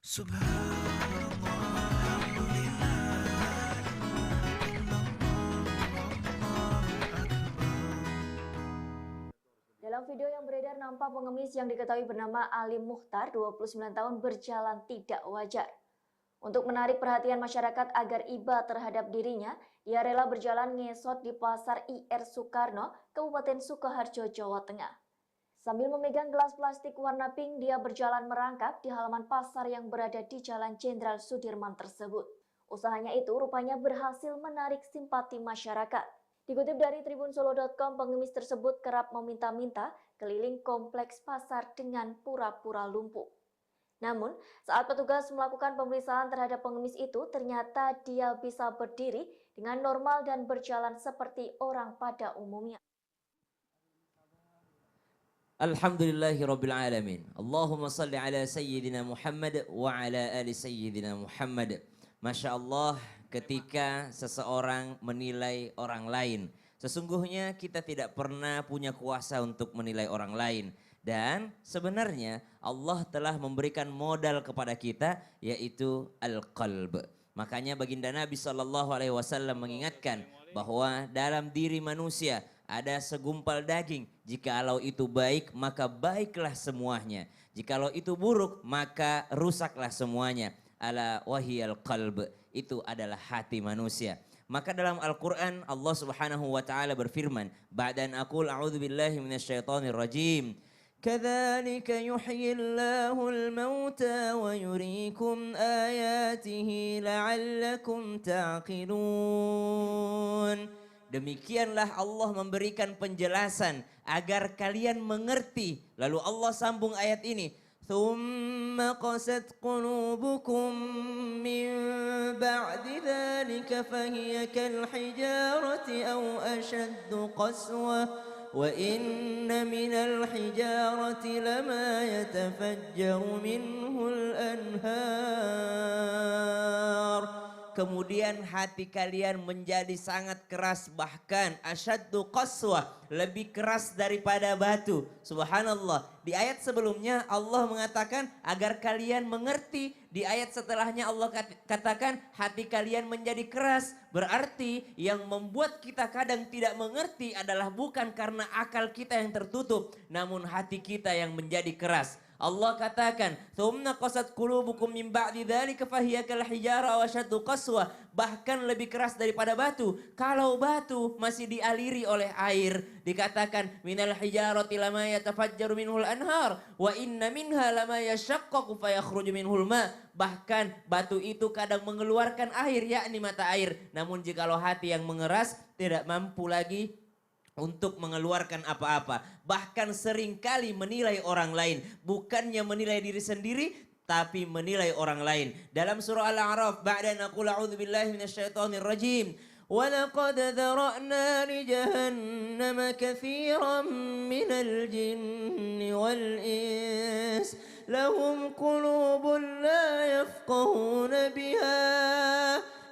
Dalam video yang beredar nampak pengemis yang diketahui bernama Ali Mukhtar, 29 tahun berjalan tidak wajar. Untuk menarik perhatian masyarakat agar iba terhadap dirinya, ia rela berjalan ngesot di Pasar IR Soekarno, Kabupaten Sukoharjo, Jawa Tengah. Sambil memegang gelas plastik warna pink, dia berjalan merangkak di halaman pasar yang berada di Jalan Jenderal Sudirman tersebut. Usahanya itu rupanya berhasil menarik simpati masyarakat. Dikutip dari tribunsolo.com, pengemis tersebut kerap meminta-minta keliling kompleks pasar dengan pura-pura lumpuh. Namun, saat petugas melakukan pemeriksaan terhadap pengemis itu, ternyata dia bisa berdiri dengan normal dan berjalan seperti orang pada umumnya. Alhamdulillahirrabbilalamin. Allahumma salli ala Sayyidina Muhammad wa ala ali Sayyidina Muhammad. Masya Allah, ketika seseorang menilai orang lain, sesungguhnya kita tidak pernah punya kuasa untuk menilai orang lain. Dan sebenarnya Allah telah memberikan modal kepada kita, yaitu al-qalb. Makanya baginda Nabi SAW mengingatkan bahwa dalam diri manusia ada segumpal daging. Jikalau itu baik, maka baiklah semuanya. Jikalau itu buruk, maka rusaklah semuanya. Ala wahiyal qalb, itu adalah hati manusia. Maka dalam Al-Quran Allah Subhanahu wa ta'ala berfirman, ba'dan aqul a'udzu billahi minasyaitonir rajim. كذلك يحيي الله الموتى ويريكم آياته لعلكم تعقلون. Demikianlah Allah memberikan penjelasan agar kalian mengerti. Lalu Allah sambung ayat ini. ثُمَّ قَسَتْ قُلُوبُكُم مِّن بَعْدِ ذَلِكَ فَهِيَ كَالْحِجَارَةِ أَوْ أَشَدُّ قَسْوَةً وَإِنَّ مِنَ الْحِجَارَةِ لَمَا يَتَفَجَّرُ مِنْهُ الْأَنْهَارُ. Kemudian hati kalian menjadi sangat keras, bahkan asyaddu qaswah, lebih keras daripada batu. Subhanallah. Di ayat sebelumnya Allah mengatakan agar kalian mengerti. Di ayat setelahnya Allah katakan hati kalian menjadi keras. Berarti yang membuat kita kadang tidak mengerti adalah bukan karena akal kita yang tertutup, namun hati kita yang menjadi keras. Allah katakan, "Tsumma qasat qulubukum min ba'di dzalika fahiya kal hijara wa ashaddu qaswa." Bahkan lebih keras daripada batu. Kalau batu masih dialiri oleh air, dikatakan minal hijarati lama yatafajjaru minhul anhar wa inna minha lama yashaqqaqu fayakhruju minhul ma. Bahkan batu itu kadang mengeluarkan air, yakni mata air. Namun jikalau hati yang mengeras tidak mampu lagi untuk mengeluarkan apa-apa. Bahkan seringkali menilai orang lain. Bukannya menilai diri sendiri, tapi menilai orang lain. Dalam surah Al-A'raf, ba'da naqul a'udzu billahi minasyaitonir rajim. وَلَقَدْ ذَرَأْنَا لِجَهَنَّمَ كَثِيرًا مِنَ الْجِنِّ وَالْإِنسِ لَهُمْ قُلُوبٌ لَا يَفْقَهُونَ بِهَا.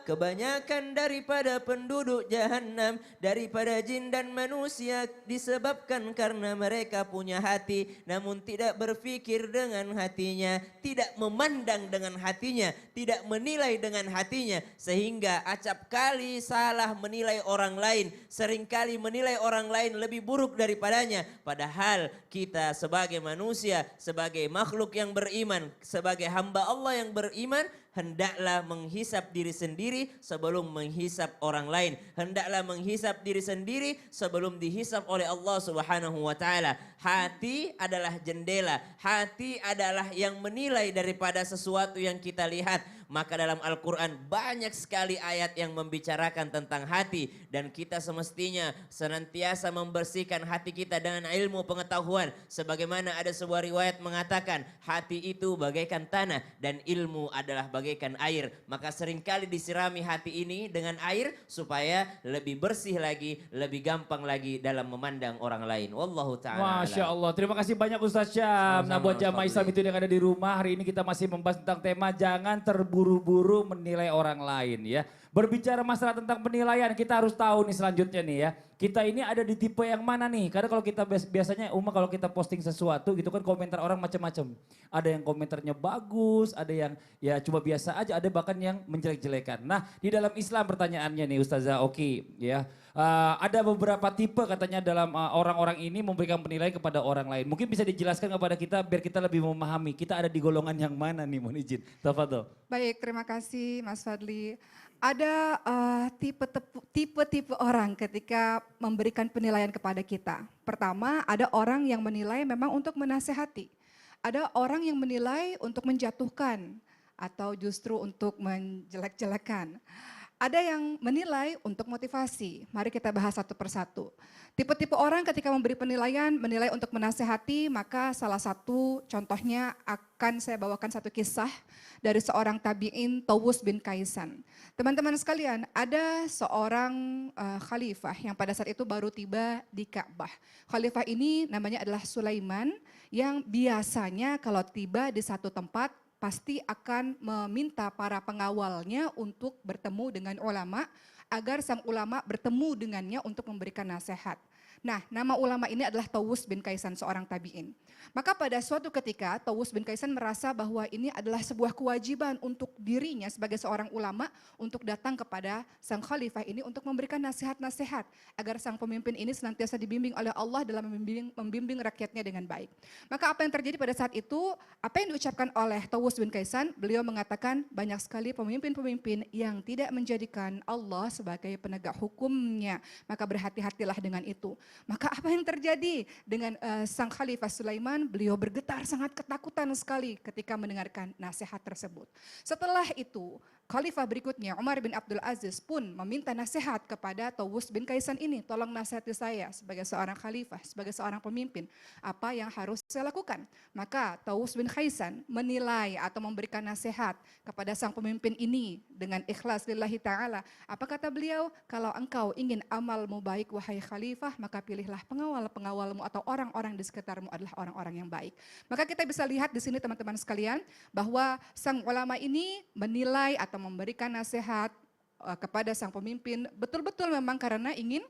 Kebanyakan daripada penduduk jahanam, daripada jin dan manusia, disebabkan karena mereka punya hati namun tidak berfikir dengan hatinya, tidak memandang dengan hatinya, tidak menilai dengan hatinya, sehingga acap kali salah menilai orang lain, seringkali menilai orang lain lebih buruk daripadanya. Padahal kita sebagai manusia, sebagai makhluk yang beriman, sebagai hamba Allah yang beriman, hendaklah menghisap diri sendiri sebelum menghisap orang lain. Hendaklah menghisap diri sendiri sebelum dihisap oleh Allah Subhanahu wa taala. Hati adalah jendela, hati adalah yang menilai daripada sesuatu yang kita lihat. Maka dalam Al-Quran banyak sekali ayat yang membicarakan tentang hati. Dan kita semestinya senantiasa membersihkan hati kita dengan ilmu pengetahuan. Sebagaimana ada sebuah riwayat mengatakan hati itu bagaikan tanah dan ilmu adalah bagaikan air. Maka seringkali disirami hati ini dengan air supaya lebih bersih lagi, lebih gampang lagi dalam memandang orang lain. Wallahu ta'ala. Masya Allah, terima kasih banyak Ustaz Syam. Nah buat jamaah Islam itu yang ada di rumah, hari ini kita masih membahas tentang tema jangan terburu-buru menilai orang lain ya. Berbicara masalah tentang penilaian, kita harus tahu nih selanjutnya nih ya. Kita ini ada di tipe yang mana nih? Karena kalau kita biasanya kalau kita posting sesuatu gitu kan komentar orang macam-macam. Ada yang komentarnya bagus, ada yang ya cuma biasa aja, ada bahkan yang menjelek-jelekan. Nah, di dalam Islam pertanyaannya nih Ustazah Oki ya. Ada beberapa tipe katanya dalam orang-orang ini memberikan penilaian kepada orang lain. Mungkin bisa dijelaskan kepada kita biar kita lebih memahami kita ada di golongan yang mana nih, mohon izin. Tafadhol. Baik, terima kasih Mas Fadli. Ada tipe-tipe orang ketika memberikan penilaian kepada kita. Pertama, ada orang yang menilai memang untuk menasehati. Ada orang yang menilai untuk menjatuhkan atau justru untuk menjelek-jelekan. Ada yang menilai untuk motivasi. Mari kita bahas satu persatu. Tipe-tipe orang ketika memberi penilaian, menilai untuk menasehati, maka salah satu contohnya akan saya bawakan satu kisah dari seorang tabi'in Tawus bin Kaisan. Teman-teman sekalian, ada seorang khalifah yang pada saat itu baru tiba di Ka'bah. Khalifah ini namanya adalah Sulaiman yang biasanya kalau tiba di satu tempat pasti akan meminta para pengawalnya untuk bertemu dengan ulama agar sang ulama bertemu dengannya untuk memberikan nasihat. Nah, nama ulama ini adalah Tawus bin Kaisan, seorang tabi'in. Maka pada suatu ketika Tawus bin Kaisan merasa bahwa ini adalah sebuah kewajiban untuk dirinya sebagai seorang ulama untuk datang kepada sang khalifah ini untuk memberikan nasihat-nasihat agar sang pemimpin ini senantiasa dibimbing oleh Allah dalam membimbing rakyatnya dengan baik. Maka apa yang terjadi pada saat itu, apa yang diucapkan oleh Tawus bin Kaisan, beliau mengatakan banyak sekali pemimpin-pemimpin yang tidak menjadikan Allah sebagai penegak hukumnya, maka berhati-hatilah dengan itu. Maka apa yang terjadi dengan sang khalifah Sulaiman, beliau bergetar sangat ketakutan sekali ketika mendengarkan nasihat tersebut. Setelah itu, khalifah berikutnya Umar bin Abdul Aziz pun meminta nasihat kepada Tawus bin Kaisan ini, tolong nasihati saya sebagai seorang khalifah, sebagai seorang pemimpin, apa yang harus saya lakukan. Maka Tawus bin Kaisan menilai atau memberikan nasihat kepada sang pemimpin ini dengan ikhlas lillahi ta'ala. Apa kata beliau? Kalau engkau ingin amalmu baik wahai khalifah, maka pilihlah pengawal-pengawalmu atau orang-orang di sekitarmu adalah orang-orang yang baik. Maka kita bisa lihat di sini teman-teman sekalian bahwa sang ulama ini menilai atau memberikan nasihat kepada sang pemimpin betul-betul memang karena ingin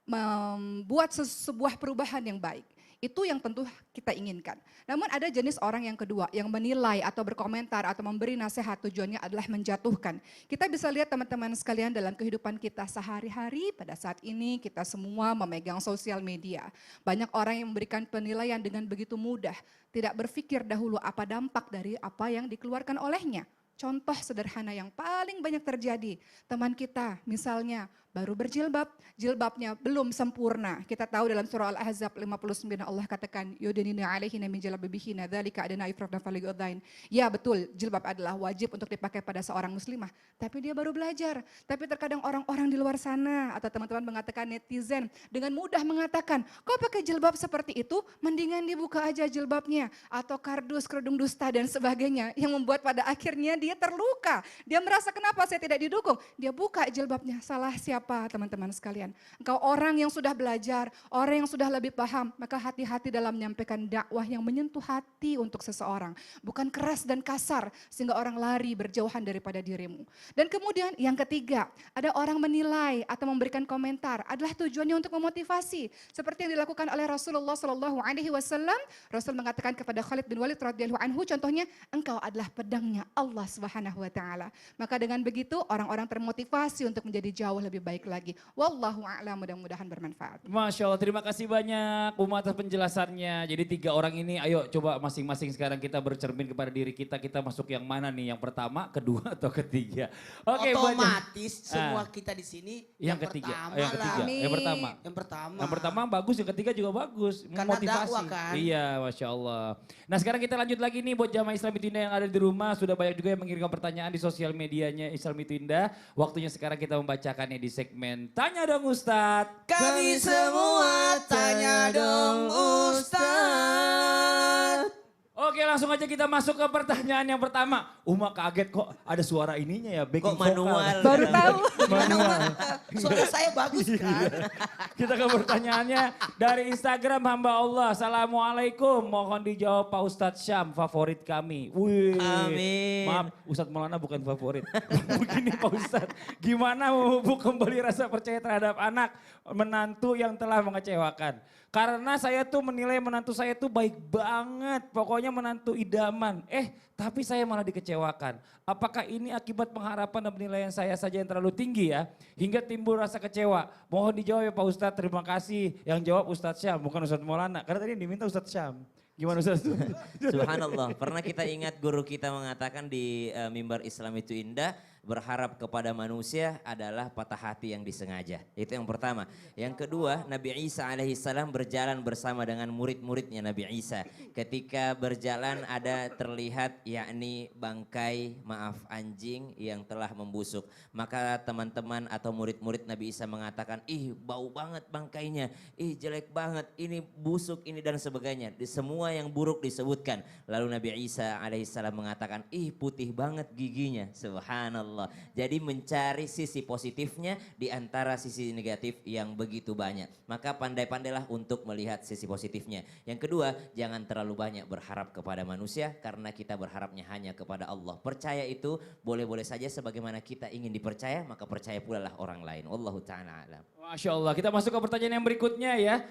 membuat sebuah perubahan yang baik. Itu yang tentu kita inginkan. Namun ada jenis orang yang kedua yang menilai atau berkomentar atau memberi nasihat tujuannya adalah menjatuhkan. Kita bisa lihat teman-teman sekalian dalam kehidupan kita sehari-hari pada saat ini kita semua memegang sosial media. Banyak orang yang memberikan penilaian dengan begitu mudah. Tidak berpikir dahulu apa dampak dari apa yang dikeluarkan olehnya. Contoh sederhana yang paling banyak terjadi, teman kita misalnya baru berjilbab, jilbabnya belum sempurna. Kita tahu dalam surah Al-Ahzab 59 Allah katakan, yudinina alaihina min jalabibihina dzalika adna ifraqna falyudain. Ya betul, jilbab adalah wajib untuk dipakai pada seorang muslimah, tapi dia baru belajar. Tapi terkadang orang-orang di luar sana atau teman-teman mengatakan netizen dengan mudah mengatakan, kok pakai jilbab seperti itu, mendingan dibuka aja jilbabnya atau kardus, kerudung dusta dan sebagainya yang membuat pada akhirnya dia terluka. Dia merasa kenapa saya tidak didukung? Dia buka jilbabnya. Salah siapa teman-teman sekalian? Engkau orang yang sudah belajar, orang yang sudah lebih paham, maka hati-hati dalam menyampaikan dakwah yang menyentuh hati untuk seseorang. Bukan keras dan kasar sehingga orang lari berjauhan daripada dirimu. Dan kemudian yang ketiga, ada orang menilai atau memberikan komentar adalah tujuannya untuk memotivasi. Seperti yang dilakukan oleh Rasulullah SAW. Rasul mengatakan kepada Khalid bin Walid radhiyallahu anhu, contohnya engkau adalah pedangnya Allah Subhanahu wa taala. Maka dengan begitu orang-orang termotivasi untuk menjadi jauh lebih baik lagi. Wallahu a'lam, mudah-mudahan bermanfaat. Masya Allah, terima kasih banyak Uma atas penjelasannya. Jadi 3 orang ini ayo coba masing-masing sekarang kita bercermin kepada diri kita. Kita masuk yang mana nih? Yang pertama, kedua atau ketiga? Oke, otomatis semua kita di sini yang ketiga. pertama Yang ketiga. lah. Yang pertama. Yang pertama Bagus, yang ketiga juga bagus. Karena Memotivasi. dakwah kan. Iya, Masya Allah. Nah sekarang kita lanjut lagi nih buat jamaah Islam Itu Indah yang ada di rumah. Sudah banyak juga yang mengirimkan pertanyaan di sosial medianya Islam Itu Indah. Waktunya sekarang kita membacakannya di segmen Tanya Dong Ustadz. Kami semua tanya dong Ustaz. Oke, langsung aja kita masuk ke pertanyaan yang pertama. Uma kaget kok ada suara ininya ya, backing Kok manual? Baru tahu. Manual. Suara saya bagus kan? Kita ke pertanyaannya dari Instagram hamba Allah. Assalamualaikum, mohon dijawab Pak Ustadz Syam, favorit kami. Wih. Amin. Maaf, Ustadz Maulana bukan favorit. Begini Pak Ustadz, gimana memupuk kembali rasa percaya terhadap anak menantu yang telah mengecewakan? Karena saya tuh menilai menantu saya tuh baik banget, pokoknya menantu idaman. Tapi saya malah dikecewakan. Apakah ini akibat pengharapan dan penilaian saya saja yang terlalu tinggi ya? Hingga timbul rasa kecewa. Mohon dijawab ya Pak Ustadz, terima kasih. Yang jawab Ustadz Syam, bukan Ustadz Maulana. Karena tadi yang diminta Ustadz Syam. Gimana Ustadz? Subhanallah, pernah kita ingat guru kita mengatakan di mimbar Islam itu indah, berharap kepada manusia adalah patah hati yang disengaja. Itu yang pertama. Yang kedua, Nabi Isa alaihissalam berjalan bersama dengan murid-muridnya Nabi Isa. Ketika berjalan ada terlihat yakni bangkai, maaf anjing yang telah membusuk. Maka teman-teman atau murid-murid Nabi Isa mengatakan, ih bau banget bangkainya, ih jelek banget, ini busuk, ini dan sebagainya. Semua yang buruk disebutkan. Lalu Nabi Isa alaihissalam mengatakan, ih putih banget giginya, subhanallah. Jadi mencari sisi positifnya di antara sisi negatif yang begitu banyak. Maka pandai-pandailah untuk melihat sisi positifnya. Yang kedua, jangan terlalu banyak berharap kepada manusia karena kita berharapnya hanya kepada Allah. Percaya itu boleh-boleh saja sebagaimana kita ingin dipercaya, maka percaya pula lah orang lain. Wallahu ta'ala alam. Masya Allah, kita masuk ke pertanyaan yang berikutnya ya.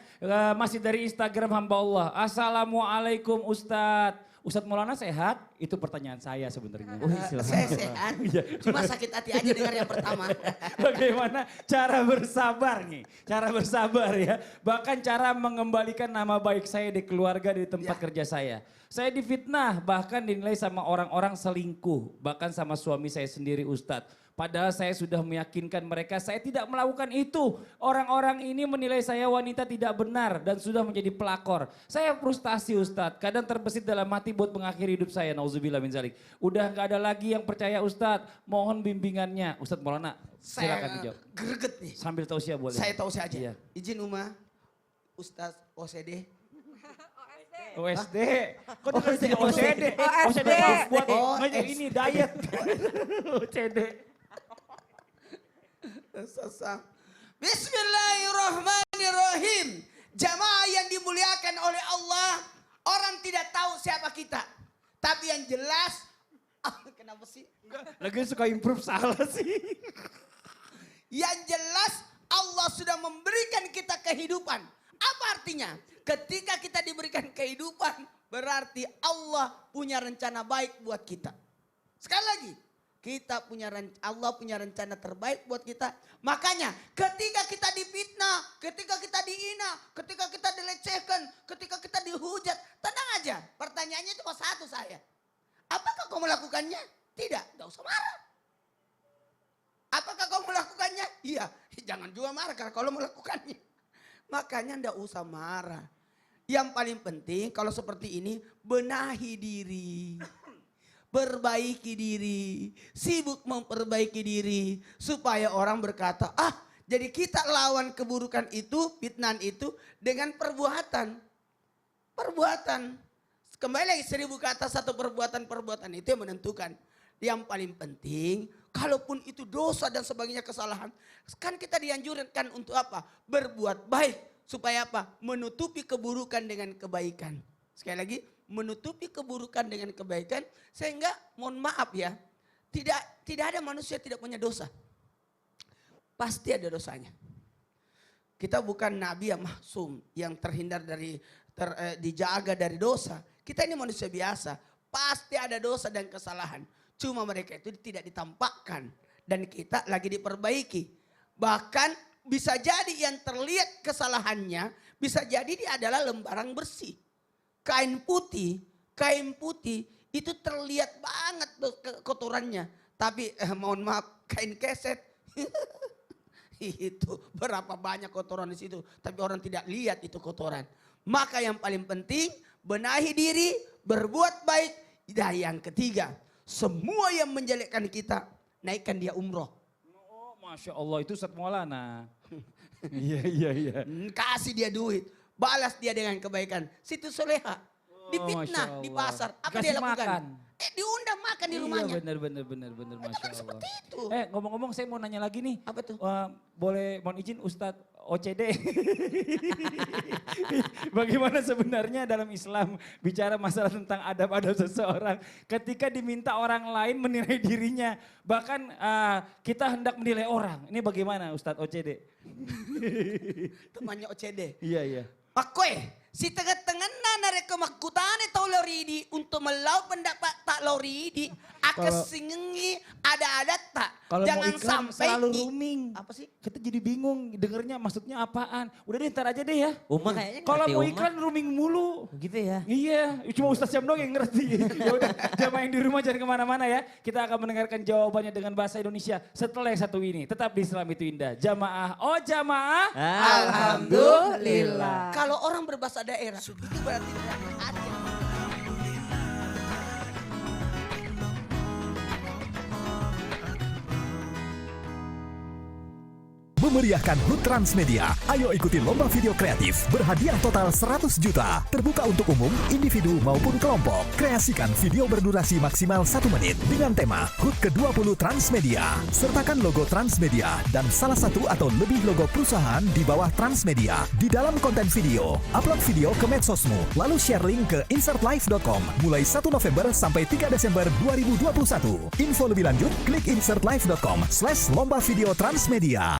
Masih dari Instagram hamba Allah. Assalamualaikum Ustadz. Ustadz Maulana sehat? Itu pertanyaan saya sebenarnya. Saya sehat, cuma sakit hati aja dengar yang pertama. Bagaimana cara bersabar nih? Cara bersabar ya. Bahkan cara mengembalikan nama baik saya di keluarga, di tempat kerja saya. Saya difitnah, bahkan dinilai sama orang-orang selingkuh. Bahkan sama suami saya sendiri Ustadz. Padahal saya sudah meyakinkan mereka saya tidak melakukan itu. Orang-orang ini menilai saya wanita tidak benar dan sudah menjadi pelakor. Saya frustasi Ustadz, kadang terbesit dalam hati buat mengakhiri hidup saya. Nauzubillah min zalik. Udah gak ada lagi yang percaya Ustadz, mohon bimbingannya. Ustadz Maulana silakan dijawab. Saya greget nih. Sambil tausiah boleh. Saya tahu saya aja. Iya. Izin Uma, Ustadz OCD. OSD. Kok dikasih OCD? OCD buat ini diet. OCD. Bismillahirrahmanirrahim. Jamaah yang dimuliakan oleh Allah, orang tidak tahu siapa kita. Tapi yang jelas, kenapa sih? Lagi suka improve salah sih. Yang jelas Allah sudah memberikan kita kehidupan. Apa artinya? Ketika kita diberikan kehidupan, berarti Allah punya rencana baik buat kita. Sekali lagi, Allah punya rencana terbaik buat kita. Makanya ketika kita difitnah, ketika kita dihina, ketika kita dilecehkan, ketika kita dihujat, tenang aja. Pertanyaannya cuma satu saya. Apakah kau melakukannya? Tidak, tidak usah marah. Apakah kau melakukannya? Iya, jangan juga marah karena kalau melakukannya. Makanya tidak usah marah. Yang paling penting kalau seperti ini, benahi diri. Perbaiki diri, sibuk memperbaiki diri supaya orang berkata, jadi kita lawan keburukan itu, fitnah itu dengan perbuatan. Perbuatan. Kembali lagi 1000 kata satu perbuatan itu yang menentukan. Yang paling penting, kalaupun itu dosa dan sebagainya kesalahan, kan kita dianjurkan untuk apa? Berbuat baik supaya apa? Menutupi keburukan dengan kebaikan. Sekali lagi, menutupi keburukan dengan kebaikan sehingga mohon maaf ya, tidak ada manusia tidak punya dosa. Pasti ada dosanya. Kita bukan nabi yang maksum, yang terhindar dari dijaga dari dosa. Kita ini manusia biasa, pasti ada dosa dan kesalahan. Cuma mereka itu tidak ditampakkan dan kita lagi diperbaiki. Bahkan bisa jadi yang terlihat kesalahannya, bisa jadi dia adalah lembaran bersih. Kain putih itu terlihat banget kotorannya. Tapi mohon maaf, kain keset itu berapa banyak kotoran di situ. Tapi orang tidak lihat itu kotoran. Maka yang paling penting benahi diri, berbuat baik. Dan yang ketiga, semua yang menjelekkan kita, naikkan dia umroh. Oh, Masya Allah, itu Ustadz Maulana. Iya. Kasih dia duit. Balas dia dengan kebaikan. Situ soleha. difitnah di pasar. Apa Dikasih dia lakukan? makan. Diundang makan di rumahnya. Iya benar, Masya Allah. Seperti itu. Ngomong-ngomong saya mau nanya lagi nih. Apa tuh? Boleh mohon izin Ustadz OCD. Bagaimana sebenarnya dalam Islam bicara masalah tentang adab-adab seseorang ketika diminta orang lain menilai dirinya. Bahkan kita hendak menilai orang. Ini bagaimana Ustadz OCD? Temannya OCD. Iya. Pakoy, si tengah-tengah na rekemakutane tau loridi untuk melau pendapat tak loridi. Akesingengi ada tak. Kalau mau Jangan iklan sampai selalu rooming. Apa sih? Kita jadi bingung dengernya maksudnya apaan. Udah deh ntar aja deh ya. Uma kayaknya Kalau ngerti, mau Uma. iklan rooming mulu. Gitu ya. Iya, cuma Ustaz Syam doang yang ngerti. Ya udah, jamaah yang di rumah jangan kemana-mana ya. Kita akan mendengarkan jawabannya dengan bahasa Indonesia setelah yang satu ini. Tetap di Islam itu indah. Jamaah, oh jamaah. Alhamdulillah. Kalau orang berbahasa daerah, itu berarti ada. Memeriahkan HUT Transmedia. Ayo ikuti lomba video kreatif berhadiah total 100 juta. Terbuka untuk umum, individu maupun kelompok. Kreasikan video berdurasi maksimal 1 menit dengan tema HUT ke-20 Transmedia. Sertakan logo Transmedia dan salah satu atau lebih logo perusahaan di bawah Transmedia di dalam konten video. Upload video ke medsosmu, lalu share link ke insertlive.com mulai 1 November sampai 3 Desember 2021. Info lebih lanjut klik insertlive.com/lomba video Transmedia.